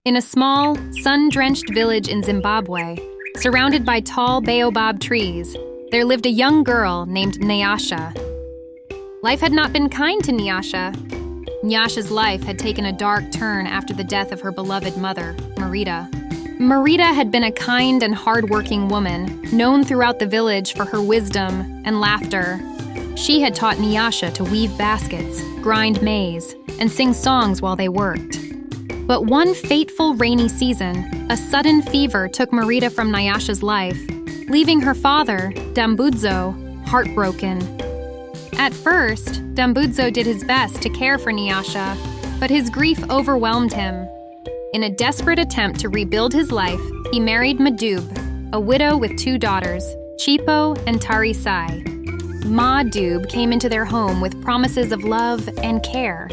In a small, sun-drenched village in Zimbabwe, surrounded by tall baobab trees, there lived a young girl named Nyasha. Life had not been kind to Nyasha. Nyasha's life had taken a dark turn after the death of her beloved mother, Marita. Marita had been a kind and hard-working woman, known throughout the village for her wisdom and laughter. She had taught Nyasha to weave baskets, grind maize, and sing songs while they worked. But one fateful rainy season, a sudden fever took Marita from Nyasha's life, leaving her father, Dambudzo, heartbroken. At first, Dambudzo did his best to care for Nyasha, but his grief overwhelmed him. In a desperate attempt to rebuild his life, he married Madub, a widow with 2 daughters, Chipo and Tarisai. Ma Dub came into their home with promises of love and care.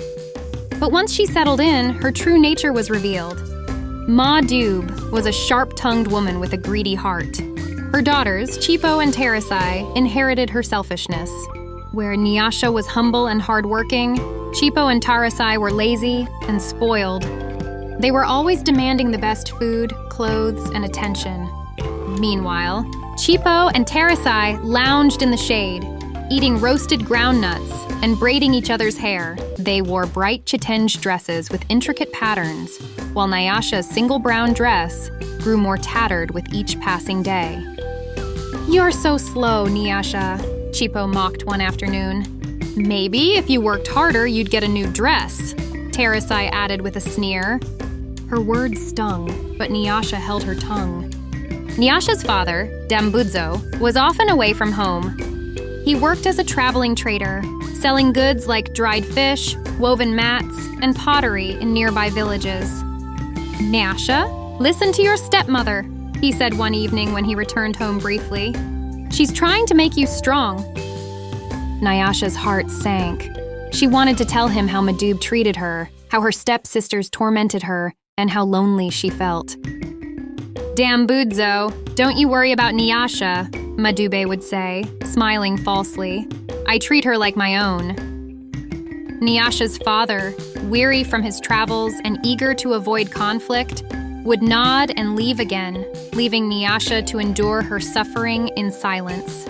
But once she settled in, her true nature was revealed. Ma Dub was a sharp-tongued woman with a greedy heart. Her daughters, Chipo and Tarisai, inherited her selfishness. Where Nyasha was humble and hardworking, Chipo and Tarisai were lazy and spoiled. They were always demanding the best food, clothes, and attention. Meanwhile, Chipo and Tarisai lounged in the shade, eating roasted ground nuts and braiding each other's hair. They wore bright chitenge dresses with intricate patterns, while Nyasha's single brown dress grew more tattered with each passing day. "You're so slow, Nyasha," Chipo mocked one afternoon. "Maybe if you worked harder, you'd get a new dress," Tarisai added with a sneer. Her words stung, but Nyasha held her tongue. Nyasha's father, Dambudzo, was often away from home. He worked as a traveling trader, selling goods like dried fish, woven mats, and pottery in nearby villages. "Nyasha, listen to your stepmother," he said one evening when he returned home briefly. "She's trying to make you strong." Nyasha's heart sank. She wanted to tell him how Madub treated her, how her stepsisters tormented her, and how lonely she felt. "Dambudzo, don't you worry about Nyasha," Madube would say, smiling falsely. "I treat her like my own." Nyasha's father, weary from his travels and eager to avoid conflict, would nod and leave again, leaving Nyasha to endure her suffering in silence.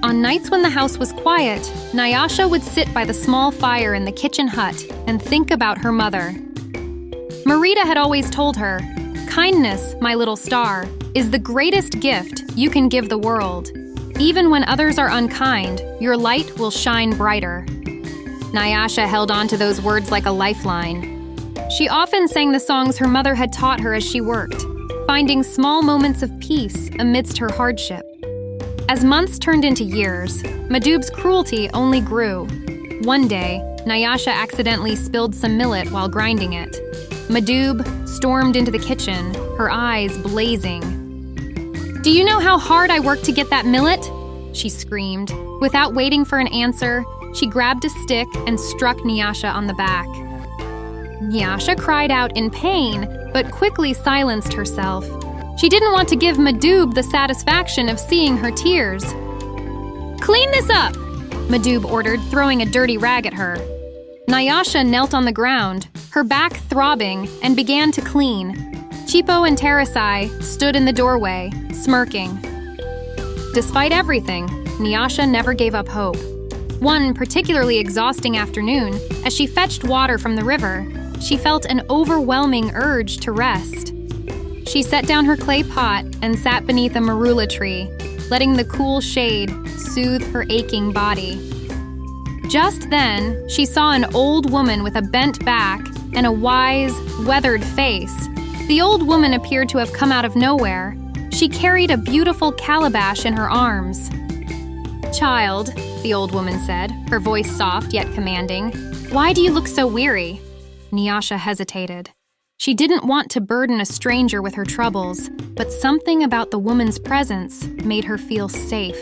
On nights when the house was quiet, Nyasha would sit by the small fire in the kitchen hut and think about her mother. Marita had always told her, "Kindness, my little star, is the greatest gift you can give the world. Even when others are unkind, your light will shine brighter." Nyasha held on to those words like a lifeline. She often sang the songs her mother had taught her as she worked, finding small moments of peace amidst her hardship. As months turned into years, Madub's cruelty only grew. One day, Nyasha accidentally spilled some millet while grinding it. Madub stormed into the kitchen, her eyes blazing. "Do you know how hard I worked to get that millet?" she screamed. Without waiting for an answer, she grabbed a stick and struck Nyasha on the back. Nyasha cried out in pain, but quickly silenced herself. She didn't want to give Madub the satisfaction of seeing her tears. "Clean this up!" Madub ordered, throwing a dirty rag at her. Nyasha knelt on the ground, her back throbbing, and began to clean. Chipo and Tarisai stood in the doorway, smirking. Despite everything, Nyasha never gave up hope. One particularly exhausting afternoon, as she fetched water from the river, she felt an overwhelming urge to rest. She set down her clay pot and sat beneath a marula tree, letting the cool shade soothe her aching body. Just then, she saw an old woman with a bent back and a wise, weathered face. The old woman appeared to have come out of nowhere. She carried a beautiful calabash in her arms. "Child," the old woman said, her voice soft yet commanding, "why do you look so weary?" Nyasha hesitated. She didn't want to burden a stranger with her troubles, but something about the woman's presence made her feel safe.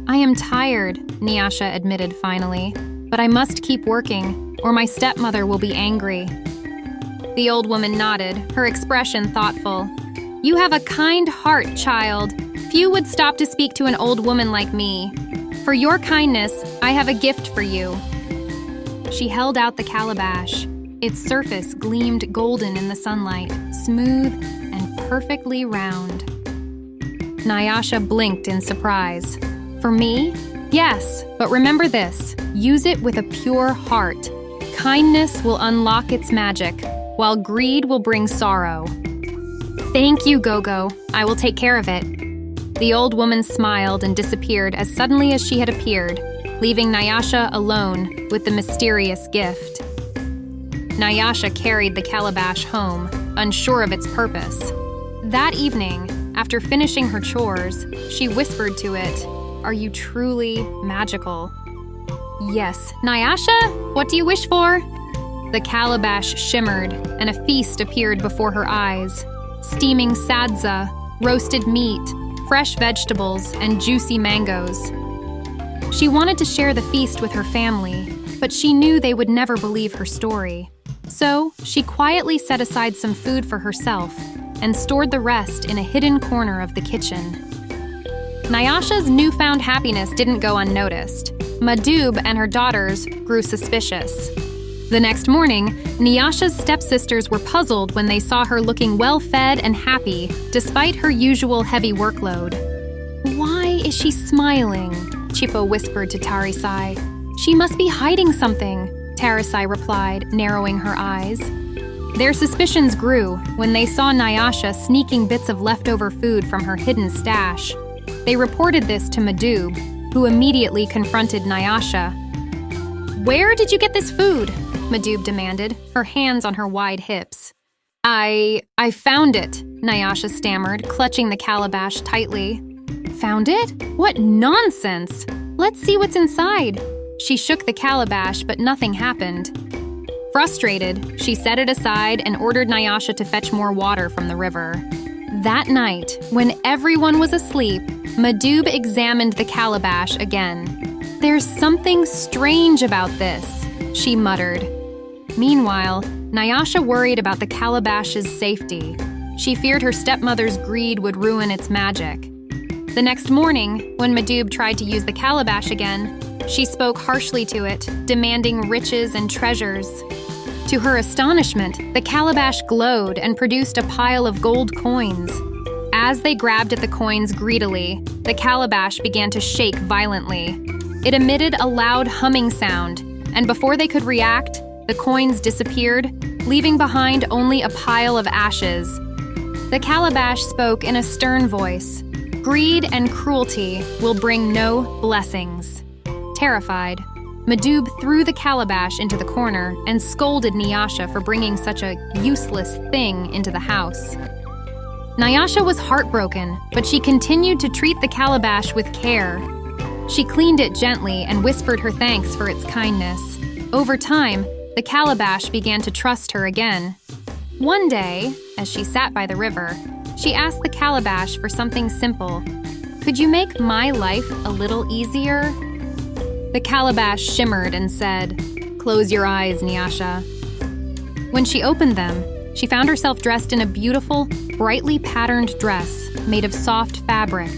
"I am tired," Nyasha admitted finally, "but I must keep working, or my stepmother will be angry." The old woman nodded, her expression thoughtful. "You have a kind heart, child. Few would stop to speak to an old woman like me. For your kindness, I have a gift for you." She held out the calabash. Its surface gleamed golden in the sunlight, smooth and perfectly round. Nyasha blinked in surprise. For me? Yes, but remember this. Use it with a pure heart. Kindness will unlock its magic, while greed will bring sorrow. Thank you, Gogo. I will take care of it. The old woman smiled and disappeared as suddenly as she had appeared, leaving Nyasha alone with the mysterious gift. Nyasha carried the calabash home, unsure of its purpose. That evening, after finishing her chores, she whispered to it, "Are you truly magical?" "Yes. Nyasha, what do you wish for?" The calabash shimmered, and a feast appeared before her eyes. Steaming sadza, roasted meat, fresh vegetables, and juicy mangoes. She wanted to share the feast with her family, but she knew they would never believe her story. So, she quietly set aside some food for herself and stored the rest in a hidden corner of the kitchen. Nyasha's newfound happiness didn't go unnoticed. Madhub and her daughters grew suspicious. The next morning, Nyasha's stepsisters were puzzled when they saw her looking well-fed and happy, despite her usual heavy workload. "Why is she smiling?" Chipo whispered to Tarisai. "She must be hiding something," Tarisai replied, narrowing her eyes. Their suspicions grew when they saw Nyasha sneaking bits of leftover food from her hidden stash. They reported this to Madhub, who immediately confronted Nyasha. "Where did you get this food?" Madhub demanded, her hands on her wide hips. I found it," Nyasha stammered, clutching the calabash tightly. "Found it? What nonsense! Let's see what's inside." She shook the calabash, but nothing happened. Frustrated, she set it aside and ordered Nyasha to fetch more water from the river. That night, when everyone was asleep, Madhub examined the calabash again. "There's something strange about this," she muttered. Meanwhile, Nyasha worried about the calabash's safety. She feared her stepmother's greed would ruin its magic. The next morning, when Madhub tried to use the calabash again, she spoke harshly to it, demanding riches and treasures. To her astonishment, the calabash glowed and produced a pile of gold coins. As they grabbed at the coins greedily, the calabash began to shake violently. It emitted a loud humming sound, and before they could react, the coins disappeared, leaving behind only a pile of ashes. The calabash spoke in a stern voice. "Greed and cruelty will bring no blessings." Terrified, Madhub threw the calabash into the corner and scolded Nyasha for bringing such a useless thing into the house. Nyasha was heartbroken, but she continued to treat the calabash with care. She cleaned it gently and whispered her thanks for its kindness. Over time, the calabash began to trust her again. One day, as she sat by the river, she asked the calabash for something simple. "Could you make my life a little easier?" The calabash shimmered and said, "Close your eyes, Nyasha." When she opened them, she found herself dressed in a beautiful, brightly patterned dress made of soft fabric.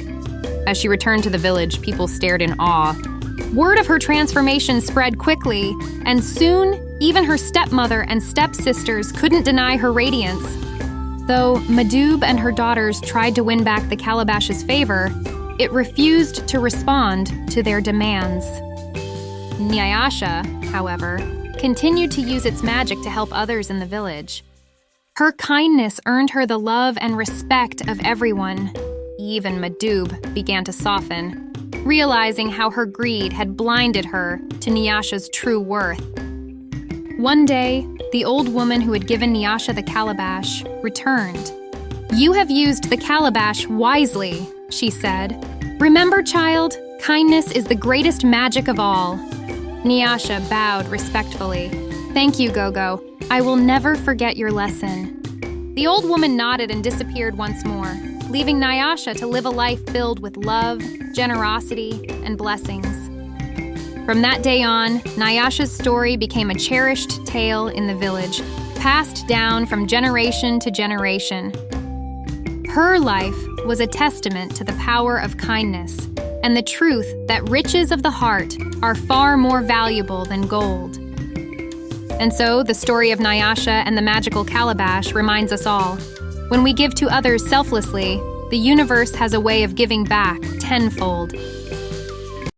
As she returned to the village, people stared in awe. Word of her transformation spread quickly, and soon, even her stepmother and stepsisters couldn't deny her radiance. Though Madhub and her daughters tried to win back the calabash's favor, it refused to respond to their demands. Nyasha, however, continued to use its magic to help others in the village. Her kindness earned her the love and respect of everyone. Even Madhub began to soften, realizing how her greed had blinded her to Nyasha's true worth. One day, the old woman who had given Nyasha the calabash returned. "You have used the calabash wisely," she said. "Remember, child, kindness is the greatest magic of all." Nyasha bowed respectfully. "Thank you, Gogo. I will never forget your lesson." The old woman nodded and disappeared once more, leaving Nyasha to live a life filled with love, generosity, and blessings. From that day on, Nyasha's story became a cherished tale in the village, passed down from generation to generation. Her life was a testament to the power of kindness and the truth that riches of the heart are far more valuable than gold. And so, the story of Nyasha and the magical calabash reminds us all. When we give to others selflessly, the universe has a way of giving back tenfold.